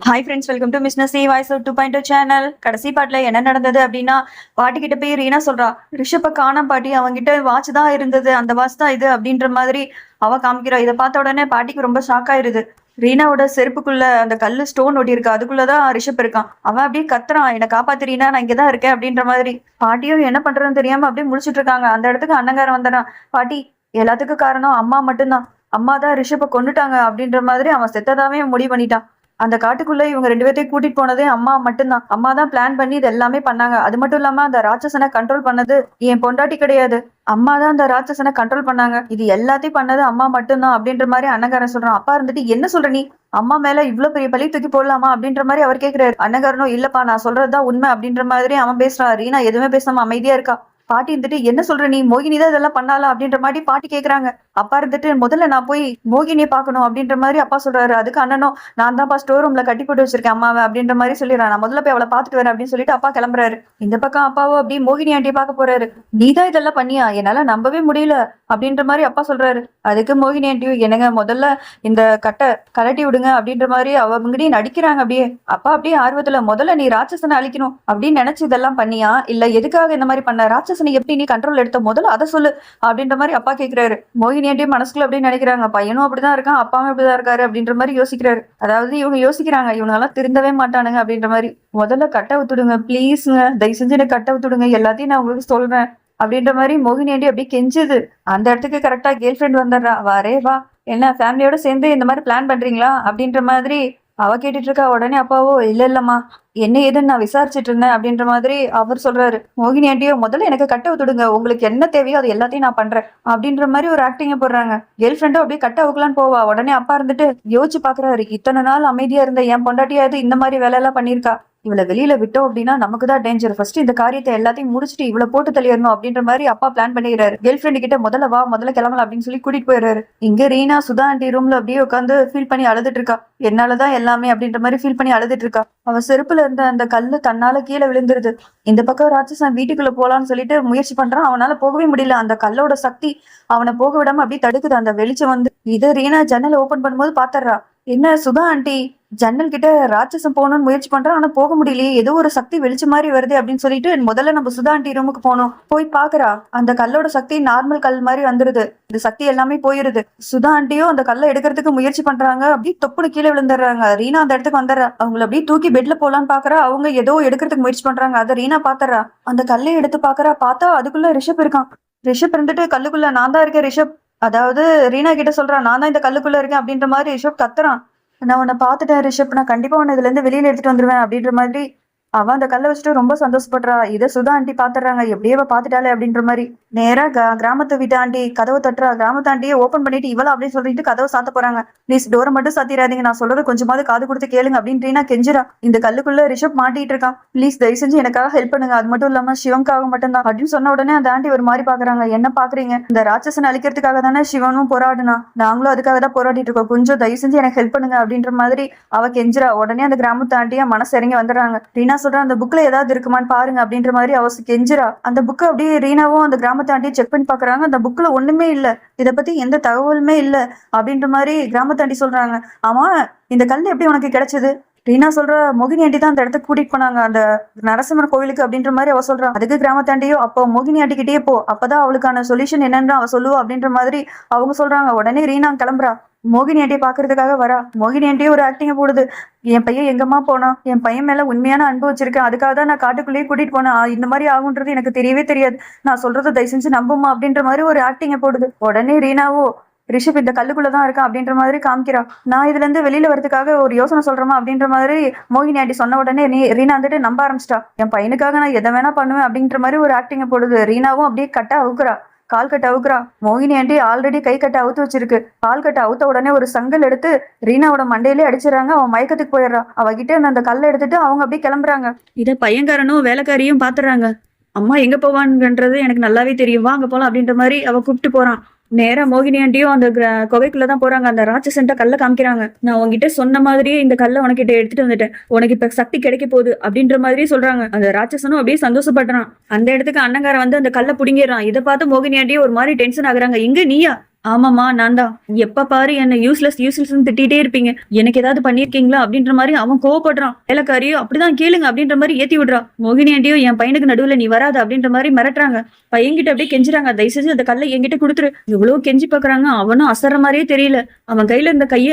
Hi friends, welcome to miss Nasi voice 2.0 channel. கடைசி பாட்டில் என்ன நடந்தது அப்படின்னா, பாட்டி கிட்ட போய் ரீனா சொல்றா, ரிஷப்பை காணோம் பாட்டி, அவங்கிட்ட வாட்ச் தான் இருந்தது, அந்த வாட்ச் தான் இது அப்படின்ற மாதிரி அவ காமிக்கிறா. இதை பார்த்த உடனே பாட்டிக்கு ரொம்ப ஷாக் ஆயிருது. ரீனாவோட செருப்புக்குள்ள அந்த கல்லு ஸ்டோன் ஒட்டி இருக்கு, அதுக்குள்ளதான் ரிஷப் இருக்கான். அவன் அப்படியே கத்துறான், என்னை காப்பாத்துறீனா, நான் இங்கதான் இருக்கேன் அப்படின்ற மாதிரி. பாட்டியும் என்ன பண்றதுன்னு தெரியாம அப்படியே முடிச்சிட்டு இருக்காங்க. அந்த இடத்துக்கு அண்ணங்காரன் வந்துடுறான். பாட்டி, எல்லாத்துக்கும் காரணம் அம்மா மட்டும்தான், அம்மா தான் ரிஷப்பை கொண்டுட்டாங்க அப்படின்ற மாதிரி அவன் செத்ததாவே முடிவு பண்ணிட்டான். அந்த காட்டுக்குள்ள இவங்க 2 பேர்த்தையும் கூட்டிட்டு போனதே அம்மா மட்டும்தான். அம்மா தான் பிளான் பண்ணி இது எல்லாமே பண்ணாங்க. அது மட்டும் இல்லாம அந்த ராட்சசனை கண்ட்ரோல் பண்ணது என் பொண்டாட்டி கிடையாது, அம்மா தான் அந்த ராட்சசனை கண்ட்ரோல் பண்ணாங்க. இது எல்லாத்தையும் பண்ணது அம்மா மட்டும்தான் அப்படின்ற மாதிரி அண்ணங்காரன் சொல்றான். அப்பா இருந்துட்டு என்ன சொல்ற நீ, அம்மா மேல இவ்வளவு பெரிய பழி தூக்கி போடலாமா அப்படின்ற மாதிரி அவர் கேட்கிறாரு. அண்ணங்காரனும் இல்லப்பா, நான் சொல்றதுதான் உண்மை அப்படின்ற மாதிரி அவன் பேசுறான். ரீனா எதுவுமே பேசாம அமைதியா இருக்கா. பாட்டி இருந்துட்டு என்ன சொல்ற நீ, மோகினி தான் இதெல்லாம் பண்ணாலா அப்படின்ற மாதிரி பாட்டி கேக்குறாங்க. அப்பா இருந்துட்டு முதல்ல நான் போய் மோகினியை பார்க்கணும் அப்படின்ற மாதிரி அப்பா சொல்றாரு. அதுக்கு அண்ணனும், நான் தான்ப்பா ஸ்டோர் ரூம்ல கட்டி போட்டு வச்சிருக்கேன் அம்மாவை அப்படின்ற மாதிரி சொல்லிடுறான். நான் முதல்ல போய் அவளை பார்த்துட்டு வரேன் அப்படின்னு சொல்லிட்டு அப்பா கிளம்புறாரு. இந்த பக்கம் அப்பாவும் அப்படியே மோகினி ஆண்டியை பார்க்க போறாரு. நீதான் இதெல்லாம் பண்ணியா, என்னால நம்பவே முடியல அப்படின்ற மாதிரி அப்பா சொல்றாரு. அதுக்கு மோகினி ஆண்டியும், என்னங்க முதல்ல இந்த கட்டை கலட்டி விடுங்க அப்படின்ற மாதிரி அவங்ககிட்டயும் நடிக்கிறாங்க. அப்படியே அப்பா அப்படியே ஆர்வத்துல, முதல்ல நீ ராட்சசனை அழிக்கணும் அப்படின்னு நினைச்சு இதெல்லாம் பண்ணியா, இல்ல எதுக்காக இந்த மாதிரி பண்ண, ராட்சசனை எப்படி நீ கண்ட்ரோல் எடுத்த, முதல்ல அதை சொல்லு அப்படின்ற மாதிரி அப்பா கேட்கிறாரு. மோகினி ஆண்டியும் மனசுக்குள்ள அப்படின்னு நினைக்கிறாங்க, பையனும் அப்படிதான் இருக்கான், அப்பாவும் இப்படிதான் இருக்காரு அப்படின்ற மாதிரி யோசிக்கிறாரு. அதாவது இவங்க யோசிக்கிறாங்க, இவங்க எல்லாம் திருந்தவே மாட்டானுங்க அப்படின்ற மாதிரி. முதல்ல கட்டை ஊத்துடுங்க பிளீஸ்ங்க, தயவு செஞ்சு எனக்கு கட்டை ஊத்துடுங்க, எல்லாத்தையும் நான் உங்களுக்கு சொல்றேன் அப்படின்ற மாதிரி மோகினி ஆண்டி அப்படியே கெஞ்சுது. அந்த இடத்துக்கு கரெக்டா கேர்ள் ஃப்ரெண்ட் வந்துடுறா. வரே வா, என்ன ஃபேமிலியோட சேர்ந்து இந்த மாதிரி பிளான் பண்றீங்களா அப்படின்ற மாதிரி அவ கேட்டுட்டு இருக்கா. உடனே அப்பாவோ, இல்ல இல்லம்மா, என்ன ஏதுன்னு நான் விசாரிச்சுட்டு இருந்தேன் அப்படின்ற மாதிரி அவர் சொல்றாரு. மோகினி ஆண்டியோ, முதல்ல எனக்கு கட்ட விட்டுடுங்க, உங்களுக்கு என்ன தேவையோ அது எல்லாத்தையும் நான் பண்றேன் அப்படின்ற மாதிரி ஒரு ஆக்டிங்க போடுறாங்க. கேர்ள் ஃப்ரெண்டும் அப்படியே கட்ட வைக்கலான்னு போவா. உடனே அப்பா இருந்துட்டு யோசிச்சு பாக்குறாரு, இத்தனை நாள் அமைதியா இருந்த என் பொண்டாட்டியாவது இந்த மாதிரி வேலை எல்லாம் பண்ணிருக்கா, இவளை வெளியில விட்டோம் அப்படின்னா நமக்கு தான் டேஞ்சர், ஃபர்ஸ்ட் இந்த காரியத்தை எல்லாத்தையும் முடிச்சுட்டு இவளை போட்டு தள்ளிடணும் அப்படின்ற மாதிரி அப்பா பிளான் பண்ணிடுறாரு. கேர்ள் ஃப்ரெண்டு கிட்ட முதல்ல வா, முதல்ல கிளம்பலாம் அப்படின்னு சொல்லி கூட்டிட்டு போயிடுறாரு. இங்க ரீனா சுதா ஆண்டி ரூம்ல அப்படியே உட்காந்து ஃபீல் பண்ணி அழுதுட்டு இருக்கா. என்னாலதான் எல்லாமே அப்படின்ற மாதிரி ஃபீல் பண்ணி அழுதுட்டு இருக்கா. அவ செருப்புல இருந்த அந்த கல்லு தன்னால கீழே விழுந்துருது. இந்த பக்கம் ராட்சசன் வீட்டுக்குள்ள போலான்னு சொல்லிட்டு முயற்சி பண்றான். அவனால போகவே முடியல. அந்த கல்லோட சக்தி அவனை போக விடாம அப்படியே தடுக்குது. அந்த வெளிச்சம் வந்து இது ரீனா ஜன்னல் ஓபன் பண்ணும்போது பாத்துறா. என்ன சுதா ஆண்டி ஜன்னல் கிட்ட ராட்சசம் போகணும்னு முயற்சி பண்றான், ஆனா போக முடியலையே, ஏதோ ஒரு சக்தி வெளிச்ச மாதிரி வருது அப்படின்னு சொல்லிட்டு முதல்ல நம்ம சுதா ஆண்டி ரூமுக்கு போனோம். போய் பாக்குறா, அந்த கல்லோட சக்தி நார்மல் கல் மாதிரி வந்துருது. இந்த சக்தி எல்லாமே போயிருது. சுதா ஆண்டியும் அந்த கல்லை எடுக்கிறதுக்கு முயற்சி பண்றாங்க. அப்படியே தொப்புனு கீழே விழுந்துடுறாங்க. ரீனா அந்த இடத்துக்கு வந்துடுறா. அவங்களை அப்படியே தூக்கி பெட்ல போலான்னு பாக்குறா. அவங்க ஏதோ எடுக்கிறதுக்கு முயற்சி பண்றாங்க. அதை ரீனா பாத்துறா. அந்த கல்லை எடுத்து பாக்குறா. பார்த்தா அதுக்குள்ள ரிஷப் இருக்கான். ரிஷப் இருந்துட்டு, கல்லுக்குள்ள நான் தான் இருக்கேன் ரிஷப், அதாவது ரீனா கிட்ட சொல்றான், நான் தான் இந்த கல்லுக்குள்ள இருக்கேன் அப்படின்ற மாதிரி ரிஷப் கத்துறான். நான் உன்னை பார்த்துட்டேன் ரிஷப், நான் கண்டிப்பா உன்னை இதுல இருந்து வெளியில எடுத்துட்டு வந்துருவேன் அப்படின்ற மாதிரி அவன் அந்த கல்லை வச்சுட்டு ரொம்ப சந்தோஷப்படுறா. இதை சுதா ஆண்டி பாத்துறாங்க, எப்படியே பாத்துட்டாலே அப்படின்ற மாதிரி நேரா கிராமத்து வீட்டு ஆண்டி கதவை தட்டுறா. கிராமத்து ஆண்டியை ஓபன் பண்ணிட்டு இவளா அப்படின்னு சொல்லிட்டு கதவை சாத்த போறாங்க. ப்ளீஸ் டோரை மட்டும் சாத்திராதீங்க, நான் சொல்றது கொஞ்சமாவது காது கொடுத்து கேளுங்க அப்படின்றீனா கெஞ்சிரா. இந்த கல்லுக்குள்ள ரிஷப் மாட்டிட்டு இருக்கான், ப்ளீஸ் தயவு செஞ்சு எனக்காக ஹெல்ப் பண்ணுங்க, அது மட்டும் இல்லாம சிவனுக்காக மட்டும்தான் அப்படின்னு சொன்ன உடனே அந்த ஆண்டி ஒரு மாதிரி பாக்குறாங்க. என்ன பாக்குறீங்க, இந்த ராட்சசனை அழிக்கிறதுக்காக தானே சிவனும் போராடுனா, நாங்களும் அதுக்காக தான் போராடிட்டு இருக்கோம், கொஞ்சம் தயவு செஞ்சு எனக்கு ஹெல்ப் பண்ணுங்க அப்படின்ற மாதிரி அவ கெஞ்சிரா. உடனே அந்த கிராமத்து ஆண்டியா மனசு இறங்கி வந்துடுறாங்க. ரீனா சொல்றா, அந்த புக்ல ஏதாவது இருக்குமான்னு பாருங்க அப்படின்ற மாதிரி அவ கெஞ்சிரா. அந்த புக்கு அப்படியே ரீனாவும் அந்த கிராமத்து ஆண்டியும் செக் பண்ணி பாக்குறாங்க. அந்த புக்ல ஒண்ணுமே இல்ல, இதை பத்தி எந்த தகவலுமே இல்ல அப்படின்ற மாதிரி கிராமத்து ஆண்டி சொல்றாங்க. ஆமா, இந்த கல் எப்படி உனக்கு கிடைச்சது? ரீனா சொல்ற, மோகினி ஆண்டி தான் அந்த இடத்துக்கு கூட்டிட்டு போனாங்க, அந்த நரசிம்மர் கோவிலுக்கு அப்படின்ற மாதிரி அவ சொல்றான். அதுக்கு கிராமத்தாண்டியோ, அப்போ மோகினி ஆண்டி கிட்டே போ, அப்பதான் அவளுக்கான சொல்யூஷன் என்னன்னு அவ சொல்லுவா அப்படின்ற மாதிரி அவங்க சொல்றாங்க. உடனே ரீனா கிளம்புறா. மோகினி ஆண்டியை பாக்குறதுக்காக வரா. மோகினி ஆண்டியே ஒரு ஆக்டிங்க போடுது. என் பையன் எங்கம்மா போனா, என் பையன் மேல உண்மையான அன்பு வச்சிருக்கேன், அதுக்காக தான் நான் காட்டுக்குள்ளேயே கூட்டிட்டு போனேன், இந்த மாதிரி ஆகுன்றது எனக்கு தெரியவே தெரியாது, நான் சொல்றதை தயவு செஞ்சு நம்புமா அப்படின்ற மாதிரி ஒரு ஆக்டிங்க போடுது. உடனே ரீனாவோ, ரிஷப் இந்த கல்லுக்குள்ளதான் இருக்கான் அப்படின்ற மாதிரி காமிக்கிறா. நான் இதுல இருந்து வெளியில வரதுக்காக ஒரு யோசனை சொல்றேமா அப்படின்ற மாதிரி மோகினி ஆண்டி சொன்ன உடனே ரீனா வந்துட்டு நம்ப ஆரம்பிச்சிட்டா. என் பையனுக்காக நான் எதை வேணா பண்ணுவேன் அப்படின்ற மாதிரி ஒரு ஆக்டிங்க போடுது. ரீனாவும் அப்படியே கட்ட அவுக்குறா, கால் கட்ட அவுக்குறா. மோகினி ஆண்டி ஆல்ரெடி கை கட்ட அவுத்து வச்சிருக்கு. கால் கட்ட அவுத்த உடனே ஒரு சங்கல் எடுத்து ரீனாவோட மண்டையிலே அடிச்சிடறாங்க. அவன் மயக்கத்துக்கு போயிடுறா. அவகிட்ட அந்த கல்லை எடுத்துட்டு அவங்க அப்படியே கிளம்புறாங்க. இதை பையன்காரனும் வேலைக்காரியும் பாத்துறாங்க. அம்மா எங்க போவான்ன்றது எனக்கு நல்லாவே தெரியும், வாங்க போலாம் அப்படின்ற மாதிரி அவ கூப்பிட்டு போறான். நேரா மோகினி ஆண்டியும் அந்த குகைக்குள்ளதான் போறாங்க. அந்த ராட்சசன்ட்ட கல்லை காமிக்கிறாங்க. நான் உங்ககிட்ட சொன்ன மாதிரியே இந்த கல்லை உனக்கிட்ட எடுத்துட்டு வந்துட்டேன், உனக்கு இப்ப சக்தி கிடைக்க போகுது அப்படின்ற மாதிரியே சொல்றாங்க. அந்த ராட்சசனும் அப்படியே சந்தோஷப்படுறான். அந்த இடத்துக்கு அண்ணங்கார வந்து அந்த கல்லை புடுங்கிடுறான். இதை பார்த்து மோகினி ஆண்டியும் ஒரு மாதிரி டென்ஷன் ஆகுறாங்க. இங்க நீயா, ஆமாமா நான் தான். எப்ப பாரு என்ன யூஸ்லெஸ்ன்னு திட்டிட்டே இருப்பீங்க. எனக்கு ஏதாவது பண்ணியிருக்கீங்களா? அப்படின்ற மாரி அவன் கோவப்படுறான். வேலைக்காரியும் அப்படிதான் கேளுங்க அப்படின்ற மாரி ஏத்தி விடுறா. மோகினி ஆண்டியும் என் பையனுக்கு நடுவுல நீ வராத அப்படின்ற மாரி மிரட்டுறாங்க. பையன்கிட்ட அப்படியே கெஞ்சுறாங்க. தயவு செஞ்சு அந்த கல்ல என்கிட்ட குடுத்துரு. எவ்வளவு கெஞ்சி பாக்குறாங்க. அவனும் அசர்ற மாரியே தெரியல. அவன் கையில இருந்த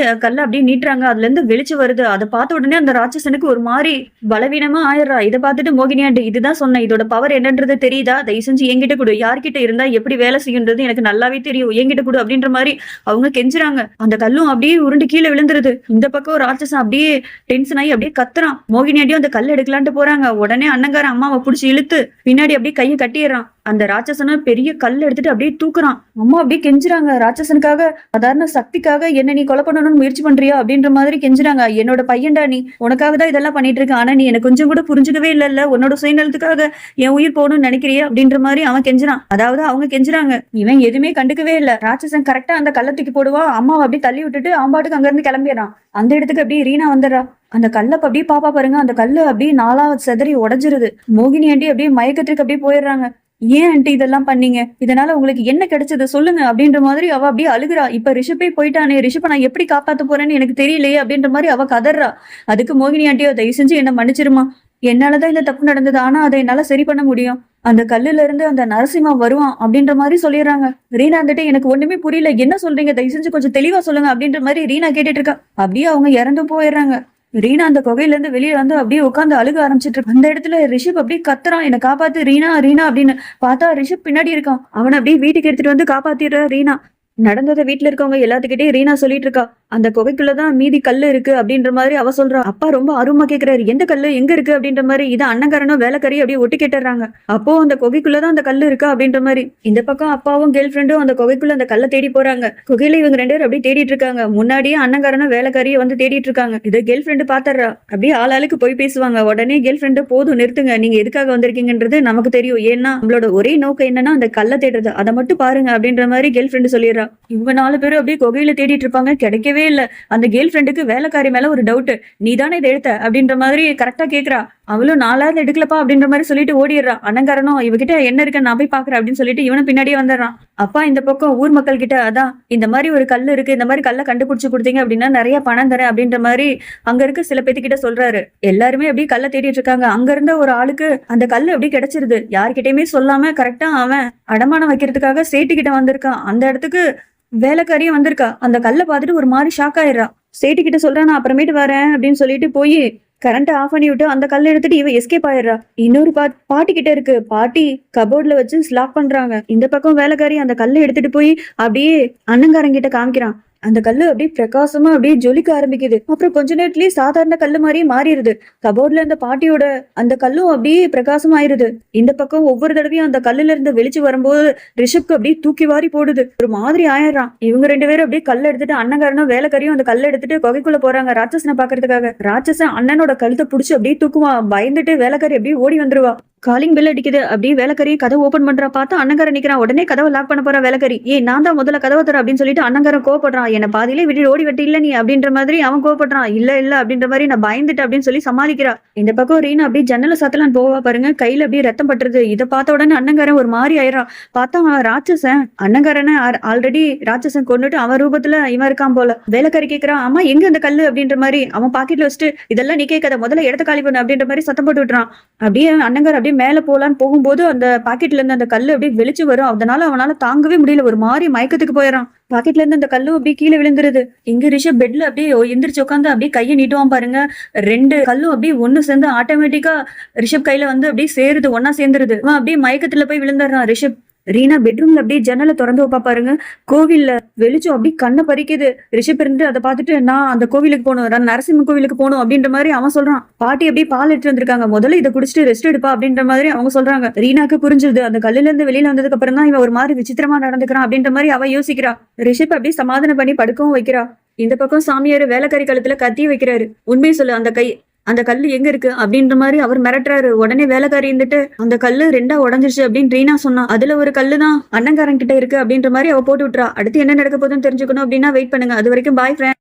கல்ல அப்படியே நீட்டுறாங்க. அதுல இருந்து வெளிச்சம் வருது. அதை பார்த்த உடனே அந்த ராட்சசனுக்கு ஒரு மாரி பலவீனமா ஆயிடுறா. இதை பார்த்துட்டு மோகினி ஆண்டி இதுதான் சொன்னேன். இதோட பவர் என்னன்றது தெரியுதா? தயவு செஞ்சு என்கிட்ட கொடு. யார்கிட்ட இருந்தா எப்படி வேலை செய்யுன்றது எனக்கு நல்லாவே தெரியும். என்கிட்ட கொடு அப்படின்ற மாதிரி அவங்க கெஞ்சுறாங்க. அந்த கல்லும் அப்படியே உருண்டு கீழே விழுந்துருது. இந்த பக்கம் ராட்சசன் அப்படியே டென்ஷன் ஆகி அப்படியே கத்துறான். மோகினி அடியும் அந்த கல் எடுக்கலான்ட்டு போறாங்க. உடனே அண்ணங்கார அம்மாவை புடிச்சு இழுத்து பின்னாடி அப்படியே கையை கட்டிடுறான். அந்த ராட்சசனும் பெரிய கல் எடுத்துட்டு அப்படியே தூக்குறான். அம்மா அப்படியே கெஞ்சுறாங்க. ராட்சசனுக்காக சாதாரண சக்திக்காக என்ன நீ கொலை பண்ணணும்னு முயற்சி பண்றியா அப்படின்ற மாதிரி கெஞ்சுறாங்க. என்னோட பையன்டா நீ, உனக்காக தான் இதெல்லாம் பண்ணிட்டு இருக்க. ஆனா நீ எனக்கு கொஞ்சம் கூட புரிஞ்சுக்கவே இல்ல. உன்னோட சுயநலத்துக்காக என் உயிர் போகணும்னு நினைக்கிறியா அப்படின்ற மாதிரி அவன் கெஞ்சுறான். அதாவது அவங்க கெஞ்சுறாங்க. இவன் எதுவுமே கண்டுக்கவே இல்ல. ராட்சசன் கரெக்டா அந்த கல்லை தூக்கி போடுவான். அம்மாவை அப்படியே தள்ளி விட்டுட்டு அவன் பாட்டுக்கு அங்க இருந்து கிளம்பிடுறான். அந்த இடத்துக்கு அப்படியே ரீனா வந்துடுறா. அந்த கல்ல அப்படியே பாப்பா பாருங்க. அந்த கல்லு அப்படியே நாலா செதறி உடைஞ்சிருது. மோகினி ஆண்டி அப்படியே மயக்கத்துக்கு அப்படியே போயிடுறாங்க. ஏன் ஆண்டி இதெல்லாம் பண்ணீங்க? இதனால உங்களுக்கு என்ன கிடைச்சது சொல்லுங்க அப்படின்ற மாதிரி அவ அப்படியே அழுகுறா. இப்ப ரிஷபே போயிட்டானே, ரிஷப நான் எப்படி காப்பாத்த போறேன்னு எனக்கு தெரியலையே அப்படின்ற மாதிரி அவ கதறா. அதுக்கு மோகினி ஆண்டியோ தயவு செஞ்சு என்ன மன்னிச்சிருமா, என்னாலதான் இந்த தப்பு நடந்தது. ஆனா அதை என்னால சரி பண்ண முடியும். அந்த கல்லுல இருந்து அந்த நரசிம்மா வருவான் அப்படின்ற மாதிரி சொல்லிடுறாங்க. ரீனா வந்துட்டு எனக்கு ஒண்ணுமே புரியல, என்ன சொல்றீங்க, தயவு செஞ்சு கொஞ்சம் தெளிவா சொல்லுங்க அப்படின்ற மாதிரி ரீனா கேட்டுட்டு இருக்கா. அப்படியே அவங்க இறந்து போயிடுறாங்க. ரீனா அந்த குகையில இருந்து வெளியே வந்து அப்படியே உட்காந்து அழுக ஆரம்பிச்சிட்டு இருக்கு. அந்த இடத்துல ரிஷப் அப்படியே கத்துறான், என்ன காப்பாத்து ரீனா ரீனா அப்படின்னு. பார்த்தா ரிஷப் பின்னாடி இருக்கான். அவனை அப்படியே வீட்டுக்கு எடுத்துட்டு வந்து காப்பாத்திடுற ரீனா. நடந்ததை வீட்டுல இருக்கவங்க எல்லாத்துக்கிட்டே ரீனா சொல்லிட்டு இருக்கா. அந்த குகைக்குள்ளதான் மீதி கல்லு இருக்கு அப்படின்ற மாதிரி அவ சொல்றா. அப்பா ரொம்ப ஆர்வமா கேக்குறாரு, எந்த கல்லு எங்க இருக்கு அப்படின்ற மாதிரி. இதை அண்ணங்காரனும் வேலைக்காரி அப்படியே ஒட்டி கேட்டுறாங்க. அப்போ அந்த குகைக்குள்ளதான் அந்த கல்லு இருக்கா அப்படின்ற மாதிரி. இந்த பக்கம் அப்பாவும் கேர்ள் ஃப்ரெண்டும் அந்த குகைக்குள்ள அந்த கல்லை தேடி போறாங்க. குகையில இவங்க 2 பேரும் அப்படியே தேடிட்டு இருக்காங்க. முன்னாடியே அண்ணங்காரனும் வேலைக்காரியை வந்து தேடிட்டு இருக்காங்க. இதை கேர்ள் ஃப்ரெண்டு பாத்துறா. அப்படியே ஆளாளுக்கு போய் பேசுவாங்க. உடனே கேர்ள் ஃப்ரெண்டு போதும் நிறுத்துங்க, நீங்க எதுக்காக வந்திருக்கீங்கன்றது நமக்கு தெரியும். ஏன்னா நம்மளோட ஒரே நோக்கம் என்னன்னா அந்த கல்லை தேடுறது, அதை மட்டும் பாருங்க அப்படின்ற மாதிரி கேர்ள் ஃப்ரெண்டு சொல்லிடுறா. இவங்க 4 பேரும் அப்படியே குகையில தேடிட்டு இருப்பாங்க. கிடைக்கவே இல்ல. அந்த கேர்ள் ஃப்ரெண்டுக்கு வேலைக்காரி மேல ஒரு டவுட். நீ தானே இதை எடுத்த அப்படின்ற மாதிரி கரெக்டா கேக்குறா. அவளும் 4ஆவது எடுக்கலப்பா அப்படின்ற மாதிரி சொல்லிட்டு ஓடிடுறா. அண்ணங்காரனும் இவகிட்ட என்ன இருக்கு நான் போய் பாக்குறேன் அப்படின்னு சொல்லிட்டு இவனும் பின்னாடியே வந்துடுறான். அப்பா இந்த பக்கம் ஊர் மக்கள் கிட்ட அதான் இந்த மாதிரி ஒரு கல் இருக்கு, இந்த மாதிரி கல்லை கண்டுபிடிச்சு கொடுத்தீங்க அப்படின்னா நிறைய பணம் தரேன் அப்படின்ற மாதிரி அங்க இருக்க சில பேத்துக்கிட்ட சொல்றாரு. எல்லாருமே அப்படியே கல்லை தேடிட்டு இருக்காங்க. அங்க இருந்த ஒரு ஆளுக்கு அந்த கல்லு அப்படியே கிடைச்சிருது. யார்கிட்டயுமே சொல்லாம கரெக்டா அவன் அடமானம் வைக்கிறதுக்காக சேட்டுக்கிட்ட வந்திருக்கான். அந்த இடத்துக்கு வேலைக்காரியும் வந்திருக்கா. அந்த கல்லை பார்த்துட்டு ஒரு மாதிரி ஷாக் ஆயிடுறா. சேட்டு கிட்ட சொல்றான், நான் அப்புறமேட்டு வரேன் அப்படின்னு சொல்லிட்டு போய் கரண்ட் ஆஃப் பண்ணி விட்டு அந்த கல்லை எடுத்துட்டு இவ எஸ்கேப் ஆயிடுறா. இன்னொரு பாட்டி கிட்ட இருக்கு. பாட்டி கபோர்ட்ல வச்சு லாக் பண்றாங்க. இந்த பக்கம் வேலைக்காரி அந்த கல்லை எடுத்துட்டு போய் அப்படியே அண்ணங்காரங்கிட்ட காமிக்கிறான். அந்த கல்லு அப்படியே பிரகாசமா அப்படியே ஜொலிக்க ஆரம்பிக்குது. அப்புறம் கொஞ்ச நேரத்திலேயே சாதாரண கல்லு மாதிரியே மாறிடுது. கபோர்ட்ல இருந்த பாட்டியோட அந்த கல்லும் அப்படியே பிரகாசமாயிருது. இந்த பக்கம் ஒவ்வொரு தடவையும் அந்த கல்லுல இருந்து வெளிச்சு வரும்போது ரிஷப்க்கு அப்படியே தூக்கி வாரி போடுது. ஒரு மாதிரி ஆயிடுறான். இவங்க 2 பேரும் அப்படியே கல்லை எடுத்துட்டு அண்ணங்காரனும் வேலைக்காரியும் அந்த கல்லை எடுத்துட்டு குகைக்குள்ள போறாங்க ராட்சசனை பாக்குறதுக்காக. ராட்சசன் அண்ணனோட கழுத்தை புடிச்சு அப்படியே தூக்குவான். பயந்துட்டு வேலைக்காரி அப்படியே ஓடி வந்துருவா. காலிங் பெல் அடிக்குது. அப்படியே வேலைக்காரி கதவை ஓபன் பண்றா. பார்த்தா அண்ணங்காரன் நிக்கிறான். உடனே கதவை லாக் பண்ண போறா வேலைக்காரி. நான் தான் முதல்ல கதவை தர அப்படின்னு சொல்லிட்டு அண்ணங்காரன் கோவப்படுறான். என்ன பாதியிலே விட்டு ஓடி வெட்டி இல்ல நீ அப்படின்ற மாதிரி அவன் கோவப்படுறான். இல்ல அப்படின்ற மாதிரி நான் பயந்துட்டு அப்படின்னு சொல்லி சமாளிக்கிறா. இந்த பக்கம் ரீனா அப்படியே ஜன்னல சாத்தலாம் போவா பாருங்க. கையில அப்படியே ரத்தம் பட்டுருது. இதை பார்த்த உடனே அண்ணங்காரன் ஒரு மாதிரி ஆயிடுறான். பார்த்தா அவன் ராட்சசன். அண்ணங்காரனை ஆல்ரெடி ராட்சசன் கொண்டுட்டு அவன் ரூபத்துல இவன் இருக்கான் போல. வேலைக்காரி கேட்கறான், அம்மா எங்க அந்த கல்லு அப்படின்ற மாதிரி. அவன் பாக்கெட்ல வச்சுட்டு இதெல்லாம் நீ கேட்காத, முதல்ல இடத்த காலி பண்ணு அப்படின்ற மாதிரி சத்தம் போட்டு விட்டுறான். அப்படியே அண்ணங்காரன் அப்படியே மேல போலான்னு போகும்போது அந்த பாக்கெட்ல இருந்து அந்த கல்லு அப்படியே வெளிச்சு வரும். அதனால அவனால தாங்கவே முடியல. ஒரு மாதிரி மயக்கத்துக்கு போயிடறான். பாக்கெட்ல இருந்து அந்த கல்லும் அப்படியே கீழே விழுந்துருது. இங்க ரிஷப் பெட்ல அப்படியே எந்திரிச்சு உட்காந்து அப்படியே கையை நீட்டுவான் பாருங்க. 2 கல்லும் அப்படியே ஒண்ணு சேர்ந்து ஆட்டோமேட்டிக்கா ரிஷப் கையில வந்து அப்படியே சேருது, ஒன்னா சேர்ந்துருது. அவன் அப்படியே மயக்கத்துல போய் விழுந்துடுறான் ரிஷப். ரீனா பெட்ரூம்ல அப்படியே ஜன்னலை திறந்து வைப்பா பாருங்க. கோவில்ல வெளிச்சம் அப்படியே கண்ணை பறிக்குது. ரிஷப் இருந்து அதை பார்த்துட்டு நான் அந்த கோவிலுக்கு போகணும், நரசிம்ம கோவிலுக்கு போகணும் அப்படின்ற மாதிரி அவன் சொல்றான். பாட்டி அப்படியே பால் எடுத்து வந்திருக்காங்க, முதல்ல இதை குடிச்சிட்டு ரெஸ்ட் எடுப்பா அப்படின்ற மாதிரி அவங்க சொல்றாங்க. ரீனாக்கு புரிஞ்சுது. அந்த கல்லுல இருந்து வெளியில வந்ததுக்கு அப்புறம் தான் இவன் ஒரு மாதிரி விசித்திரமா நடந்துக்கிறான் அப்படின்ற மாதிரி அவ யோசிக்கிறா. ரிஷப் அப்படியே சமாதானம் பண்ணி படுக்கவும் வைக்கிறா. இந்த பக்கம் சாமியார் வேலைக்காரி கழுத்துல கத்தி வைக்கிறாரு. உண்மையை சொல்லு, அந்த கல்லு எங்க இருக்கு அப்படின்ற மாதிரி அவர் மிரட்டுறாரு. உடனே வேலைக்காரி இருந்துட்டு அந்த கல்லு 2ஆ உடஞ்சிருச்சு அப்படின்னு ரீனா சொன்னா. அதுல ஒரு கல்லு தான் அண்ணங்காரன் கிட்ட இருக்கு அப்படின்ற மாதிரி அவ போட்டு விட்டுறா. அடுத்து என்ன நடக்க போதுன்னு தெரிஞ்சுக்கணும் அப்படின்னா வெயிட் பண்ணுங்க. அது வரைக்கும் பாய் ஃப்ரெண்ட்.